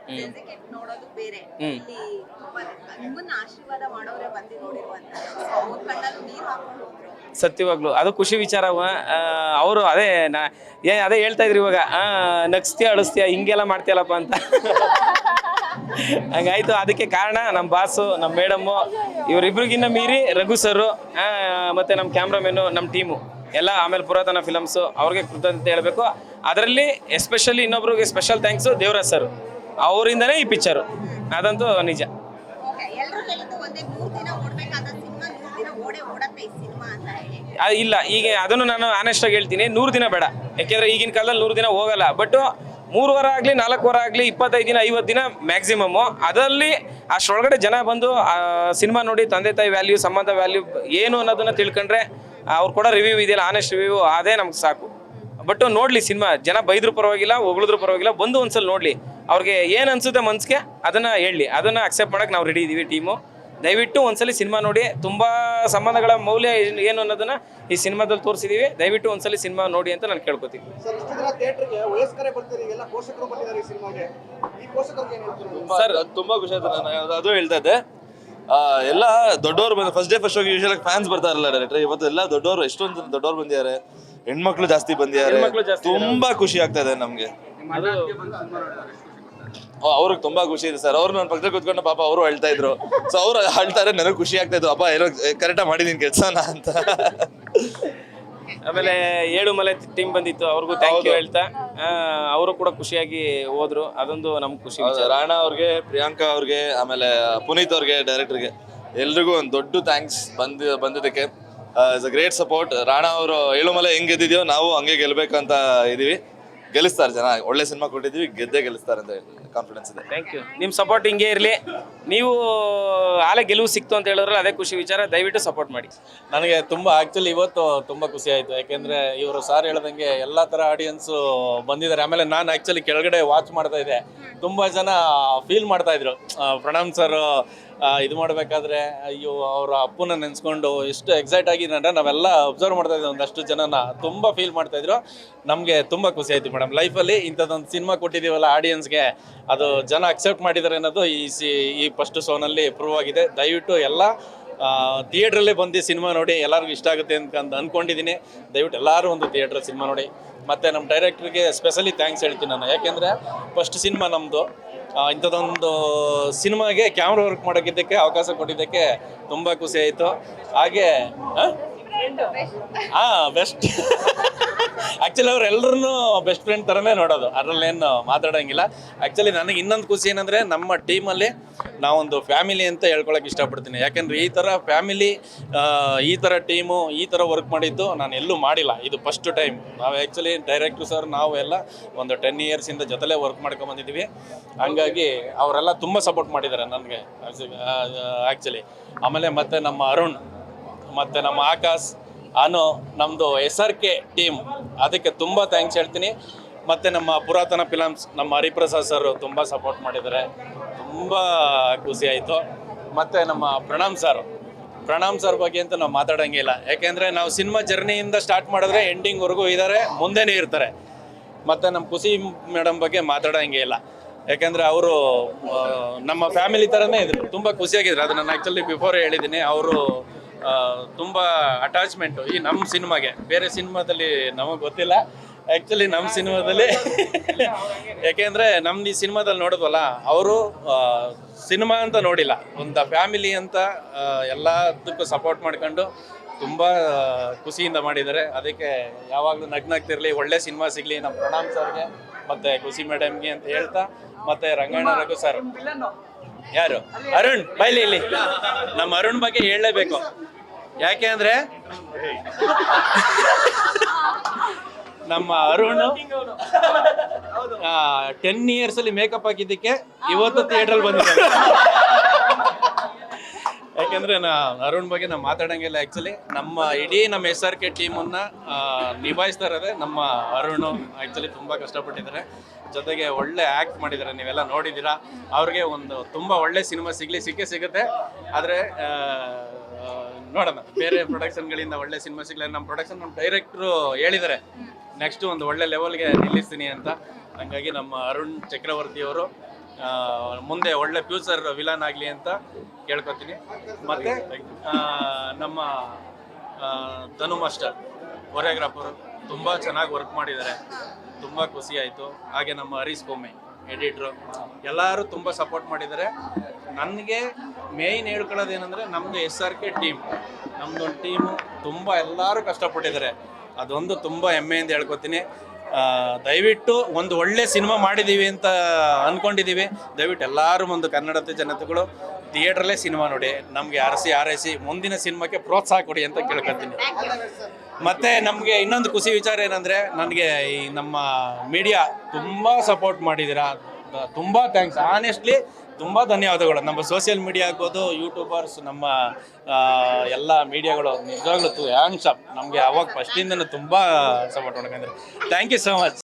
ಡೆಸಿಕೇಟ್ ನೋಡೋದು ಬೇರೆ. ಇಲ್ಲಿ ನಿಮ್ಮನ್ನ ಆಶೀರ್ವಾದ ಮಾಡೋರೇ ಬಂದು ನೋಡಿರುವಂತದ್ದು. ಅವ್ರ ಕಣ್ಣಲ್ಲಿ ನೀರು ಹಾಕೊಂಡು ಹೋದ್ರು. ಸತ್ಯವಾಗ್ಲು ಅದು ಖುಷಿ ವಿಚಾರ. ಅವರು ಅದೇ ಅದೇ ಹೇಳ್ತಾ ಇದ್ರಿ ಇವಾಗ, ನಗ್ಸ್ತೀಯ ಅಳಿಸ್ತೀಯ ಹಿಂಗೆಲ್ಲ ಮಾಡ್ತೀಯಲ್ಲಪ್ಪ ಅಂತ. ಹಂಗಾಯ್ತು. ಅದಕ್ಕೆ ಕಾರಣ ನಮ್ಮ ಬಾಸು, ನಮ್ಮ ಮೇಡಮ್ಮು, ಇವರಿಬ್ರಿಗಿನ್ನ ಮೀರಿ ರಘು ಸರು, ಮತ್ತೆ ನಮ್ಮ ಕ್ಯಾಮ್ರಾಮೆನ್ನು, ನಮ್ಮ ಟೀಮು ಎಲ್ಲ, ಆಮೇಲೆ ಪುರಾತನ ಫಿಲಮ್ಸು, ಅವ್ರಿಗೆ ಕೃತಜ್ಞತೆ ಹೇಳಬೇಕು. ಅದರಲ್ಲಿ ಎಸ್ಪೆಷಲಿ ಇನ್ನೊಬ್ರಿಗೆ ಸ್ಪೆಷಲ್ ಥ್ಯಾಂಕ್ಸು ದೇವರಾಜ್ ಸರ್, ಅವರಿಂದನೇ ಈ ಪಿಕ್ಚರು, ಅದಂತೂ ನಿಜ. ಎಲ್ಲರೂ ಹೇಳಿದ್ದು ಒಂದೇ 3 ದಿನ ಓಡಬೇಕಾದ ಸಿನಿಮಾ 3 ದಿನ ಓಡತ್ತೆ ಈ ಸಿನಿಮಾ ಅಂತ ಹೇಳಿ. ಇಲ್ಲ, ಈಗ ಅದನ್ನು ನಾನು ಆನೆಸ್ಟಾಗಿ ಹೇಳ್ತೀನಿ, 100 ದಿನ ಬೇಡ. ಯಾಕೆಂದರೆ ಈಗಿನ ಕಾಲದಲ್ಲಿ 100 ದಿನ ಹೋಗಲ್ಲ. ಬಟ್ 3 ವಾರ ಆಗಲಿ 4 ವಾರ ಆಗಲಿ 25 ದಿನ 50 ದಿನ ಮ್ಯಾಕ್ಸಿಮಮ್ಮು. ಅದರಲ್ಲಿ ಅಷ್ಟರೊಳಗಡೆ ಜನ ಬಂದು ಸಿನಿಮಾ ನೋಡಿ ತಂದೆ ತಾಯಿ ವ್ಯಾಲ್ಯೂ, ಸಂಬಂಧ ವ್ಯಾಲ್ಯೂ ಏನು ಅನ್ನೋದನ್ನು ತಿಳ್ಕೊಂಡ್ರೆ, ಅವ್ರು ಕೂಡ ರಿವ್ಯೂ ಇದೆಯಲ್ಲ, ಆನೆಸ್ಟ್ ರಿವ್ಯೂ, ಅದೇ ನಮ್ಗೆ ಸಾಕು. ಬಟ್ ನೋಡಲಿ ಸಿನಿಮಾ, ಜನ ಬೈದ್ರೂ ಪರವಾಗಿಲ್ಲ, ಹೊಗಳಿದ್ರು ಪರವಾಗಿಲ್ಲ, ಬಂದು ಒಂದ್ಸಲ ನೋಡಲಿ. ಅವ್ರಿಗೆ ಏನು ಅನಿಸುತ್ತೆ ಮನ್ಸಿಗೆ ಅದನ್ನು ಹೇಳಲಿ, ಅದನ್ನು ಅಕ್ಸೆಪ್ಟ್ ಮಾಡೋಕ್ಕೆ ನಾವು ರೆಡಿ ಇದ್ದೀವಿ ಟೀಮು. ದಯವಿಟ್ಟು ಒಂದ್ಸಲಿ ಸಿನಿಮಾ ನೋಡಿ. ತುಂಬ ಸಂಬಂಧಗಳ ಮೌಲ್ಯ ಏನು ಅನ್ನೋದನ್ನು ಈ ಸಿನಿಮಾದಲ್ಲಿ ತೋರಿಸಿದ್ದೀವಿ. ದಯವಿಟ್ಟು ಒಂದ್ಸಲಿ ಸಿನಿಮಾ ನೋಡಿ ಅಂತ ನಾನು ಕೇಳ್ಕೊತೀನಿ. ಸರ್ ತುಂಬಾ ಖುಷಿ ಆಯ್ತು. ನಾನು ಅದು ಹೇಳ್ತಾ ಇದ್ದೆ, ಎಲ್ಲ ದೊಡ್ಡವರು ಬಂದ ಫಸ್ಟ್ ಹೋಗಿ ಯೂಶುವಲ್ ಫ್ಯಾನ್ಸ್ ಬರ್ತಾರಲ್ಲ ಡೈರೆಕ್ಟರ್. ಇವತ್ತು ಎಲ್ಲ ದೊಡ್ಡವರು, ಎಷ್ಟೊಂದು ದೊಡ್ಡವರು ಬಂದಿದ್ದಾರೆ, ಹೆಣ್ಮಕ್ಳು ಜಾಸ್ತಿ ಬಂದಿದ್ದಾರೆ. ತುಂಬಾ ಖುಷಿ ಆಗ್ತಾ ಇದೆ ನಮ್ಗೆ. ಅವ್ರಿಗೆ ತುಂಬಾ ಖುಷಿ ಇದೆ ಸರ್. ಅವ್ರು ನನ್ನ ಪಕ್ಕದಲ್ಲಿ ಕೂತ್ಕೊಂಡು ಪಾಪ ಅವರು ಅಳ್ತಾ ಇದ್ರು. ಸೊ ಅವ್ರು ಅಳ್ತಾರೆ, ನನಗೆ ಖುಷಿ ಆಗ್ತಾ ಇದ್ರು, ಅಪ್ಪ ಏನೋ ಕರೆಕ್ಟಾಗಿ ಮಾಡಿದೀನಿ ಕೆಲಸನ ಅಂತ. ಆಮೇಲೆ ಏಳುಮಲೆ ಟೀಮ್ ಬಂದಿತ್ತು, ಅವ್ರಿಗೂ ಥ್ಯಾಂಕ್ ಯು ಹೇಳ್ತಾ ಅವರು ಕೂಡ ಖುಷಿಯಾಗಿ ಹೋದ್ರು. ಅದೊಂದು ನಮ್ಗೆ ಖುಷಿ. ರಾಣಾ ಅವ್ರಿಗೆ, ಪ್ರಿಯಾಂಕಾ ಅವ್ರಿಗೆ, ಆಮೇಲೆ ಪುನೀತ್ ಅವ್ರಿಗೆ, ಡೈರೆಕ್ಟರ್ಗೆ, ಎಲ್ರಿಗೂ ಒಂದು ದೊಡ್ಡ ಥ್ಯಾಂಕ್ಸ್ ಬಂದಿದ್ದಕ್ಕೆ. It's a great support. Rana ಅವರು ಏಳುಮಲೆ ಹೆಂಗ್ ಗೆದ್ದಿದ್ಯೋ ನಾವು ಹಂಗೆ ಗೆಲ್ಬೇಕಂತ ಇದೀವಿ. ಗೆಲ್ಲಿಸ್ತಾರೆ ಜನ, ಒಳ್ಳೆ ಸಿನಿಮಾ ಕೊಟ್ಟಿದ್ದೀವಿ, ಗೆದ್ದೇ ಗೆಲ್ಲಿಸ್ತಾರೆ ಅಂತ ಕಾನ್ಫಿಡೆನ್ಸ್ ಇದೆ. Thank you. ನಿಮ್ಮ ಸಪೋರ್ಟ್ ಹಿಂಗೆ ಇರಲಿ. ನೀವು ಆಲೆ ಗೆಲುವು ಸಿಕ್ತು ಅಂತ ಹೇಳಿದ್ರಲ್ಲ, ಅದೇ ಖುಷಿ ವಿಚಾರ. ದಯವಿಟ್ಟು ಸಪೋರ್ಟ್ ಮಾಡಿ. ನನಗೆ ತುಂಬ ಆ್ಯಕ್ಚುಲಿ ಇವತ್ತು ತುಂಬ ಖುಷಿ ಆಯಿತು. ಯಾಕೆಂದರೆ ಇವರು ಸಾರ್ ಹೇಳ್ದಂಗೆ ಎಲ್ಲ ಥರ ಆಡಿಯನ್ಸು ಬಂದಿದ್ದಾರೆ. ಆಮೇಲೆ ನಾನು ಆ್ಯಕ್ಚುಲಿ ಕೆಳಗಡೆ ವಾಚ್ ಮಾಡ್ತಾ ಇದ್ದೆ, ತುಂಬ ಜನ ಫೀಲ್ ಮಾಡ್ತಾಯಿದ್ರು. ಪ್ರಣಾಮ್ ಸರ್ ಇದು ಮಾಡಬೇಕಾದ್ರೆ ಅಯ್ಯೋ ಅವರ ಅಪ್ಪನ ನೆನೆಸ್ಕೊಂಡು ಎಷ್ಟು ಎಕ್ಸೈಟ್ ಆಗಿದ್ದಾರೆ. ನಾವೆಲ್ಲ ಅಬ್ಸರ್ವ್ ಮಾಡ್ತಾ ಇದ್ವಿ, ಒಂದಷ್ಟು ಜನನ ತುಂಬ ಫೀಲ್ ಮಾಡ್ತಾಯಿದ್ರು. ನಮಗೆ ತುಂಬ ಖುಷಿ ಆಯಿತು ಮೇಡಮ್. ಲೈಫಲ್ಲಿ ಇಂಥದ್ದೊಂದು ಸಿನಿಮಾ ಕೊಟ್ಟಿದ್ದೀವಲ್ಲ ಆಡಿಯನ್ಸ್ಗೆ, ಅದು ಜನ ಅಕ್ಸೆಪ್ಟ್ ಮಾಡಿದ್ದಾರೆ ಅನ್ನೋದು ಈ ಫಸ್ಟ್ ಶೋನಲ್ಲಿ ಪ್ರೂವ್ ಆಗಿದೆ. ದಯವಿಟ್ಟು ಎಲ್ಲ ಥಿಯೇಟ್ರಲ್ಲೇ ಬಂದು ಸಿನಿಮಾ ನೋಡಿ, ಎಲ್ಲರಿಗೂ ಇಷ್ಟ ಆಗುತ್ತೆ ಅಂತ ಅಂದ್ಕೊಂಡಿದ್ದೀನಿ. ದಯವಿಟ್ಟು ಎಲ್ಲರೂ ಒಂದು ಥಿಯೇಟ್ರ್ ಸಿನಿಮಾ ನೋಡಿ. ಮತ್ತು ನಮ್ಮ ಡೈರೆಕ್ಟ್ರಿಗೆ ಸ್ಪೆಷಲಿ ಥ್ಯಾಂಕ್ಸ್ ಹೇಳ್ತೀನಿ ನಾನು. ಯಾಕೆಂದರೆ ಫಸ್ಟ್ ಸಿನಿಮಾ ನಮ್ಮದು. ಇಂಥದ್ದೊಂದು ಸಿನಿಮಾಗೆ ಕ್ಯಾಮ್ರಾ ವರ್ಕ್ ಮಾಡೋಕ್ಕಿದ್ದಕ್ಕೆ ಅವಕಾಶ ಕೊಟ್ಟಿದ್ದಕ್ಕೆ ತುಂಬ ಖುಷಿ ಆಯಿತು. ಹಾಗೆ ಬೆಸ್ಟ್ ಆ್ಯಕ್ಚುಲಿ ಅವರೆಲ್ಲರೂ ಬೆಸ್ಟ್ ಫ್ರೆಂಡ್ ಥರನೇ ನೋಡೋದು, ಅದರಲ್ಲೇನು ಮಾತಾಡೋಂಗಿಲ್ಲ. ಆ್ಯಕ್ಚುಲಿ ನನಗೆ ಇನ್ನೊಂದು ಖುಷಿ ಏನಂದರೆ, ನಮ್ಮ ಟೀಮಲ್ಲಿ ನಾವೊಂದು ಫ್ಯಾಮಿಲಿ ಅಂತ ಹೇಳ್ಕೊಳಕ್ಕೆ ಇಷ್ಟಪಡ್ತೀನಿ. ಯಾಕೆಂದರೆ ಈ ಥರ ಫ್ಯಾಮಿಲಿ, ಈ ಥರ ಟೀಮು, ಈ ಥರ ವರ್ಕ್ ಮಾಡಿದ್ದು ನಾನು ಎಲ್ಲೂ ಮಾಡಿಲ್ಲ. ಇದು ಫಸ್ಟ್ ಟೈಮ್. ನಾವು ಆ್ಯಕ್ಚುಲಿ ಡೈರೆಕ್ಟ್ರು ಸರ್ ನಾವು ಎಲ್ಲ ಒಂದು 10 ಇಯರ್ಸಿಂದ ಜೊತೆಲೇ ವರ್ಕ್ ಮಾಡ್ಕೊಂಬಂದಿದ್ದೀವಿ. ಹಂಗಾಗಿ ಅವರೆಲ್ಲ ತುಂಬ ಸಪೋರ್ಟ್ ಮಾಡಿದ್ದಾರೆ ನನಗೆ ಆ್ಯಕ್ಚುಲಿ. ಆಮೇಲೆ ಮತ್ತು ನಮ್ಮ ಅರುಣ್ ಮತ್ತು ನಮ್ಮ ಆಕಾಶ್, ನಮ್ಮದು SRK ಟೀಮ್, ಅದಕ್ಕೆ ತುಂಬ ಥ್ಯಾಂಕ್ಸ್ ಹೇಳ್ತೀನಿ. ಮತ್ತು ನಮ್ಮ ಪುರಾತನ ಫಿಲಮ್ಸ್, ನಮ್ಮ ಹರಿಪ್ರಸಾದ್ ಸರ್ ತುಂಬ ಸಪೋರ್ಟ್ ಮಾಡಿದ್ದಾರೆ. ತುಂಬ ಖುಷಿ ಆಯಿತು. ಮತ್ತು ನಮ್ಮ ಪ್ರಣಾಮ್ ಸರ್ ಬಗ್ಗೆ ಅಂತ ನಾವು ಮಾತಾಡೋಂಗೆ ಇಲ್ಲ. ಯಾಕೆಂದರೆ ನಾವು ಸಿನಿಮಾ ಜರ್ನಿಯಿಂದ ಸ್ಟಾರ್ಟ್ ಮಾಡಿದ್ರೆ ಎಂಡಿಂಗ್ವರೆಗೂ ಇದ್ದಾರೆ, ಮುಂದೆನೇ ಇರ್ತಾರೆ. ಮತ್ತು ನಮ್ಮ ಖುಷಿ ಮೇಡಮ್ ಬಗ್ಗೆ ಮಾತಾಡೋಂಗೆ ಇಲ್ಲ. ಯಾಕೆಂದರೆ ಅವರು ನಮ್ಮ ಫ್ಯಾಮಿಲಿ ಥರನೇ ಇದ್ರು, ತುಂಬ ಖುಷಿಯಾಗಿದ್ರು. ಅದು ನಾನು ಆ್ಯಕ್ಚುಲಿ ಬಿಫೋರೇ ಹೇಳಿದ್ದೀನಿ. ಅವರು ತುಂಬ ಅಟ್ಯಾಚ್ಮೆಂಟು ಈ ನಮ್ಮ ಸಿನಿಮಾಗೆ. ಬೇರೆ ಸಿನಿಮಾದಲ್ಲಿ ನಮಗೆ ಗೊತ್ತಿಲ್ಲ, ಆ್ಯಕ್ಚುಲಿ ನಮ್ಮ ಸಿನಿಮಾದಲ್ಲಿ ಯಾಕೆಂದರೆ ನಮ್ದು ಈ ಸಿನಿಮಾದಲ್ಲಿ ನೋಡಿದ್ವಲ್ಲ, ಅವರು ಸಿನಿಮಾ ಅಂತ ನೋಡಿಲ್ಲ, ಒಂದು ಫ್ಯಾಮಿಲಿ ಅಂತ ಎಲ್ಲದಕ್ಕೂ ಸಪೋರ್ಟ್ ಮಾಡ್ಕೊಂಡು ತುಂಬ ಖುಷಿಯಿಂದ ಮಾಡಿದ್ದಾರೆ. ಅದಕ್ಕೆ ಯಾವಾಗಲೂ ನಗ್ನಾಗ್ತಿರಲಿ, ಒಳ್ಳೆ ಸಿನಿಮಾ ಸಿಗಲಿ ನಮ್ಮ ಪ್ರಣಾಮ್ ಸರ್ಗೆ ಮತ್ತು ಖುಷಿ ಮೇಡಮ್ಗೆ ಅಂತ ಹೇಳ್ತಾ, ಮತ್ತು ರಂಗಣ್ಣ ರಘು ಸರ್, ಯಾರು ಅರುಣ್ ಬೈಲಿ, ಇಲ್ಲಿ ನಮ್ಮ ಅರುಣ್ ಬಗ್ಗೆ ಹೇಳಲೇಬೇಕು. ಯಾಕೆ ಅಂದರೆ ನಮ್ಮ ಅರುಣ್ 10 ಇಯರ್ಸಲ್ಲಿ ಮೇಕಪ್ ಹಾಕಿದ್ದಕ್ಕೆ ಇವತ್ತು ಥಿಯೇಟ್ರಲ್ಲಿ ಬಂದಿದ್ದಾರೆ. ಯಾಕೆಂದರೆ ಅರುಣ್ ಬಗ್ಗೆ ನಾವು ಮಾತಾಡೋಂಗಿಲ್ಲ. ಆ್ಯಕ್ಚುಲಿ ಇಡೀ ನಮ್ಮ SRK ಟೀಮನ್ನು ನಿಭಾಯಿಸ್ತಾ ಇರೋದೇ ನಮ್ಮ ಅರುಣ್. ಆ್ಯಕ್ಚುಲಿ ತುಂಬ ಕಷ್ಟಪಟ್ಟಿದ್ದಾರೆ, ಜೊತೆಗೆ ಒಳ್ಳೆ ಆ್ಯಕ್ಟ್ ಮಾಡಿದ್ದಾರೆ. ನೀವೆಲ್ಲ ನೋಡಿದ್ದೀರಾ. ಅವ್ರಿಗೆ ಒಂದು ತುಂಬ ಒಳ್ಳೆ ಸಿನಿಮಾ ಸಿಗುತ್ತೆ. ಆದರೆ ನೋಡೋಣ, ಬೇರೆ ಪ್ರೊಡಕ್ಷನ್ಗಳಿಂದ ಒಳ್ಳೆ ಸಿನಿಮಾ ಸಿಗಲಿ. ನಮ್ಮ ಪ್ರೊಡಕ್ಷನ್, ನಮ್ಮ ಡೈರೆಕ್ಟ್ರು ಹೇಳಿದ್ದಾರೆ ನೆಕ್ಸ್ಟು ಒಂದು ಒಳ್ಳೆ ಲೆವೆಲ್ಗೆ ನಿಲ್ಲಿಸ್ತೀನಿ ಅಂತ. ಹಾಗಾಗಿ ನಮ್ಮ ಅರುಣ್ ಚಕ್ರವರ್ತಿಯವರು ಮುಂದೆ ಒಳ್ಳೆ ಫ್ಯೂಚರ್ ವಿಲನ್ ಆಗಲಿ ಅಂತ ಕೇಳ್ಕೊತೀನಿ. ಮತ್ತು ನಮ್ಮ ಧನು ಮಾಸ್ಟರ್ ಕೊರಿಯೋಗ್ರಾಫರು ತುಂಬ ಚೆನ್ನಾಗಿ ವರ್ಕ್ ಮಾಡಿದ್ದಾರೆ, ತುಂಬ ಖುಷಿ ಆಯಿತು. ಹಾಗೆ ನಮ್ಮ ಹರೀಶ್ ಕೊಮ್ಮೆ ಎಡಿಟ್ರು ಎಲ್ಲರೂ ತುಂಬ ಸಪೋರ್ಟ್ ಮಾಡಿದ್ದಾರೆ. ನನಗೆ ಮೇಯ್ನ್ ಹೇಳ್ಕೊಳ್ಳೋದೇನೆಂದರೆ ನಮ್ಮದು SRK ಟೀಮ್, ನಮ್ಮದೊಂದು ಟೀಮು ತುಂಬ ಎಲ್ಲರೂ ಕಷ್ಟಪಟ್ಟಿದ್ದಾರೆ. ಅದೊಂದು ತುಂಬ ಹೆಮ್ಮೆಯಿಂದ ಹೇಳ್ಕೊತೀನಿ. ದಯವಿಟ್ಟು ಒಂದು ಒಳ್ಳೆ ಸಿನಿಮಾ ಮಾಡಿದ್ದೀವಿ ಅಂತ ಅಂದ್ಕೊಂಡಿದ್ದೀವಿ. ದಯವಿಟ್ಟು ಎಲ್ಲರೂ ಒಂದು ಕನ್ನಡದ ಜನತೆಗಳು ಥಿಯೇಟ್ರಲ್ಲೇ ಸಿನಿಮಾ ನೋಡಿ, ನಮಗೆ ಆರೈಸಿ ಮುಂದಿನ ಸಿನಿಮಾಕ್ಕೆ ಪ್ರೋತ್ಸಾಹ ಕೊಡಿ ಅಂತ ಕೇಳ್ಕೊತೀನಿ. ಮತ್ತು ನಮಗೆ ಇನ್ನೊಂದು ಖುಷಿ ವಿಚಾರ ಏನಂದರೆ, ನನಗೆ ಈ ನಮ್ಮ ಮೀಡಿಯಾ ತುಂಬ ಸಪೋರ್ಟ್ ಮಾಡಿದ್ದೀರಾ, ತುಂಬ ಥ್ಯಾಂಕ್ಸ್. ಆನೆಸ್ಟ್ಲಿ ತುಂಬ ಧನ್ಯವಾದಗಳು. ನಮ್ಮ ಸೋಷಿಯಲ್ ಮೀಡಿಯಾ ಆಗ್ಬೋದು, ಯೂಟ್ಯೂಬರ್ಸ್, ನಮ್ಮ ಎಲ್ಲ ಮೀಡಿಯಾಗಳು ನಿಜವಾಗ್ಲೂ ಹ್ಯಾಂಡ್ಸ್ ಅಪ್. ನಮಗೆ ಅವಾಗ ಫಸ್ಟಿಂದನೂ ತುಂಬ ಸಪೋರ್ಟ್ ಮಾಡ್ಕೊಂಡ್ರೆ. Thank you so much.